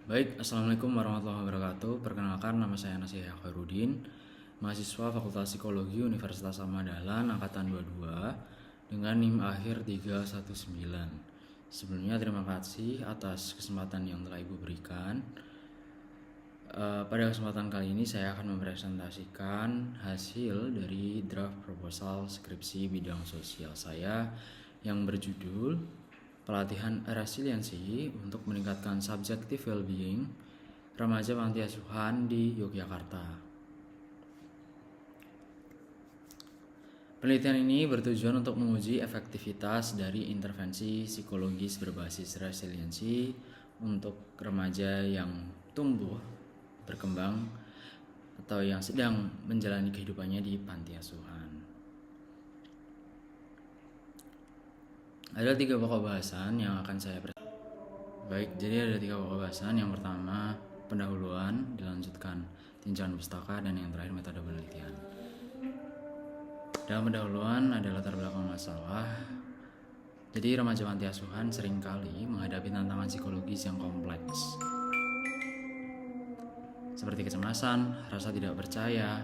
Baik, Assalamualaikum warahmatullahi wabarakatuh. Perkenalkan, nama saya Nasih Khairuddin, mahasiswa Fakultas Psikologi Universitas Ahmad Dahlan Angkatan 22 dengan NIM akhir 319. Sebelumnya terima kasih atas kesempatan yang telah Ibu berikan. Pada kesempatan kali ini saya akan mempresentasikan hasil dari draft proposal skripsi bidang sosial saya yang berjudul Pelatihan Resiliensi untuk Meningkatkan Subjective Well-being Remaja Panti Asuhan di Yogyakarta. Penelitian ini bertujuan untuk menguji efektivitas dari intervensi psikologis berbasis resiliensi untuk remaja yang tumbuh, berkembang, atau yang sedang menjalani kehidupannya di panti asuhan. Ada 3 pokok bahasan yang akan saya Baik, jadi ada 3 pokok bahasan. Yang pertama, pendahuluan, dilanjutkan tinjauan pustaka, dan yang terakhir metode penelitian. Dalam pendahuluan ada latar belakang masalah. Jadi remaja panti asuhan seringkali menghadapi tantangan psikologis yang kompleks, seperti kecemasan, rasa tidak percaya,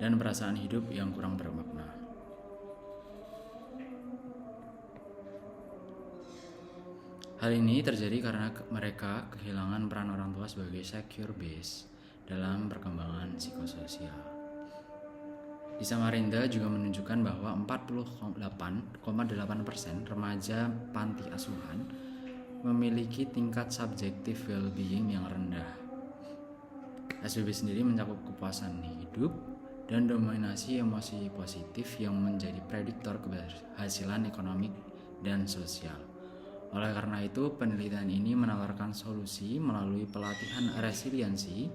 dan perasaan hidup yang kurang bermakna. Hal ini terjadi karena mereka kehilangan peran orang tua sebagai secure base dalam perkembangan psikososial. Di Samarinda juga menunjukkan bahwa 48,8% remaja panti asuhan memiliki tingkat subjective well-being yang rendah. SBB sendiri mencakup kepuasan hidup dan dominasi emosi positif yang menjadi prediktor keberhasilan ekonomi dan sosial. Oleh karena itu, penelitian ini menawarkan solusi melalui pelatihan resiliensi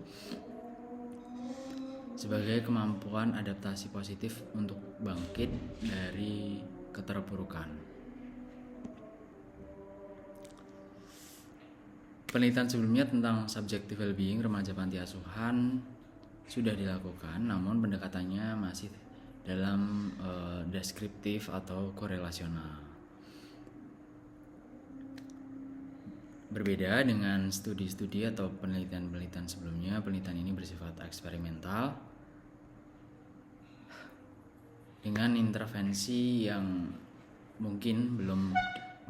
sebagai kemampuan adaptasi positif untuk bangkit dari keterpurukan. Penelitian sebelumnya tentang subjective well-being remaja panti asuhan sudah dilakukan, namun pendekatannya masih dalam deskriptif atau korelasional. Berbeda dengan studi-studi atau penelitian-penelitian sebelumnya, penelitian ini bersifat eksperimental dengan intervensi yang mungkin belum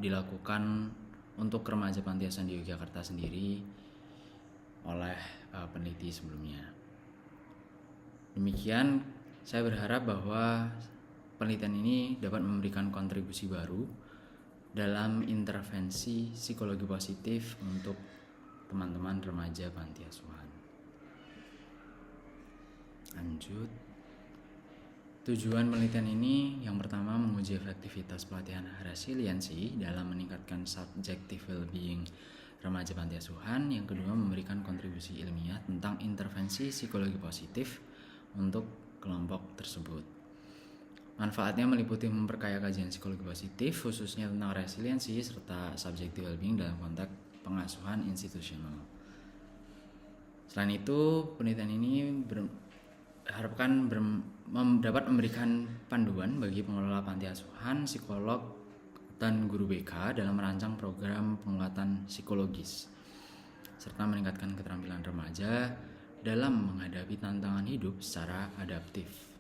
dilakukan untuk remaja panti asuhan di Yogyakarta sendiri oleh peneliti sebelumnya. Demikian, saya berharap bahwa penelitian ini dapat memberikan kontribusi baru dalam intervensi psikologi positif untuk teman-teman remaja panti asuhan. Lanjut. Tujuan penelitian ini yang pertama menguji efektivitas pelatihan resiliensi dalam meningkatkan subjective well-being remaja panti asuhan. Yang kedua, memberikan kontribusi ilmiah tentang intervensi psikologi positif untuk kelompok tersebut. Manfaatnya meliputi memperkaya kajian psikologi positif, khususnya tentang resiliensi serta subjective well-being dalam konteks pengasuhan institusional. Selain itu, penelitian ini diharapkan dapat memberikan panduan bagi pengelola panti asuhan, psikolog, dan guru BK dalam merancang program penguatan psikologis, serta meningkatkan keterampilan remaja dalam menghadapi tantangan hidup secara adaptif.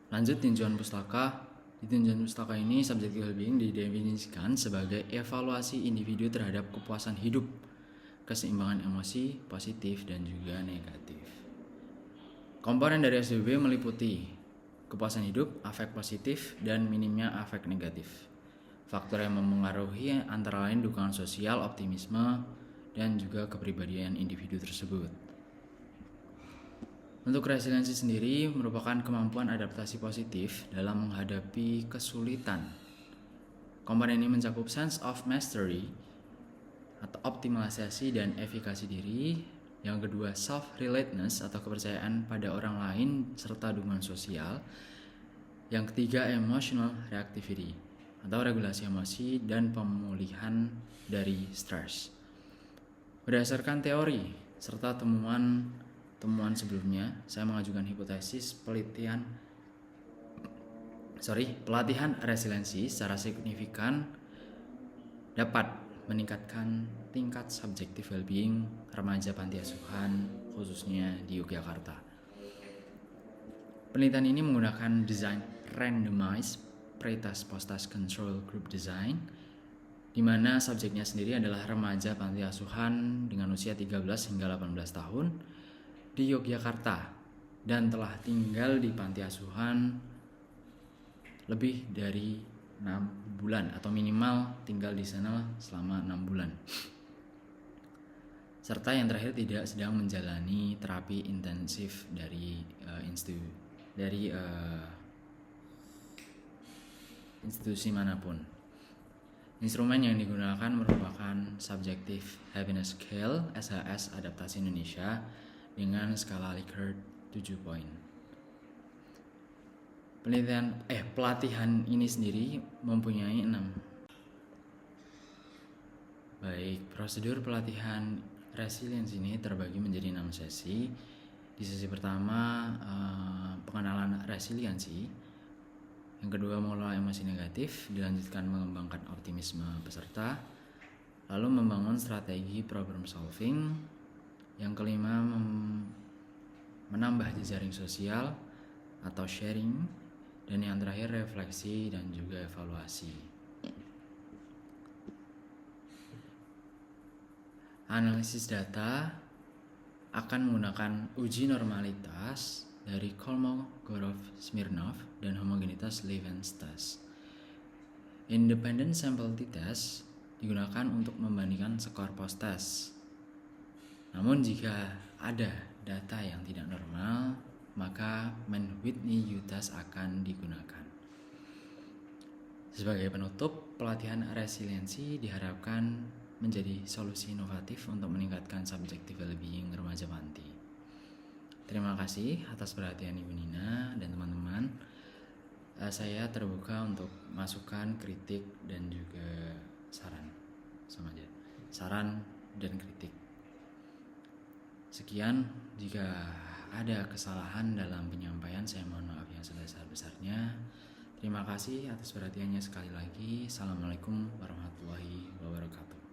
Lanjut tinjauan pustaka. Di tinjauan pustaka ini, subjective well-being didefinisikan sebagai evaluasi individu terhadap kepuasan hidup, keseimbangan emosi, positif dan juga negatif. Komponen dari SBB meliputi kepuasan hidup, afek positif, dan minimnya afek negatif. Faktor yang memengaruhi antara lain dukungan sosial, optimisme, dan juga kepribadian individu tersebut. Untuk resiliensi sendiri merupakan kemampuan adaptasi positif dalam menghadapi kesulitan. Komponen ini mencakup sense of mastery atau optimalisasi dan efikasi diri. Yang kedua, self-relatedness atau kepercayaan pada orang lain serta dukungan sosial. Yang ketiga, emotional reactivity atau regulasi emosi dan pemulihan dari stres. Berdasarkan teori serta temuan sebelumnya, saya mengajukan hipotesis pelatihan resiliensi secara signifikan dapat meningkatkan tingkat subjective well-being remaja panti asuhan khususnya di Yogyakarta. Penelitian ini menggunakan desain randomized pre-task post-task control group design, di mana subjeknya sendiri adalah remaja panti asuhan dengan usia 13 hingga 18 tahun di Yogyakarta dan telah tinggal di panti asuhan lebih dari 6 bulan atau minimal tinggal di sana selama 6 bulan. Serta yang terakhir tidak sedang menjalani terapi intensif dari institusi manapun. Instrumen yang digunakan merupakan Subjective Happiness Scale SHS Adaptasi Indonesia dengan skala Likert 7 poin. Pelatihan ini sendiri mempunyai 6. Baik, prosedur pelatihan resiliensi ini terbagi menjadi 6 sesi. Di sesi pertama pengenalan resiliensi. Yang kedua mengelola emosi negatif, dilanjutkan mengembangkan optimisme peserta, lalu membangun strategi problem solving. Yang kelima menambah jejaring sosial atau sharing, dan yang terakhir refleksi dan juga evaluasi. Analisis data akan menggunakan uji normalitas dari Kolmogorov-Smirnov dan homogenitas Levens test. Independent sample t-test digunakan untuk membandingkan skor post-test. Namun jika ada data yang tidak normal, maka Mann-Whitney U-test akan digunakan. Sebagai penutup, pelatihan resiliensi diharapkan menjadi solusi inovatif untuk meningkatkan subjective well-being remaja panti. Terima kasih atas perhatian Ibu Nina dan teman-teman. Saya terbuka untuk masukan, kritik, dan juga saran dan kritik. Sekian, jika ada kesalahan dalam penyampaian, saya mohon maaf yang sebesar-besarnya. Terima kasih atas perhatiannya sekali lagi. Assalamualaikum warahmatullahi wabarakatuh.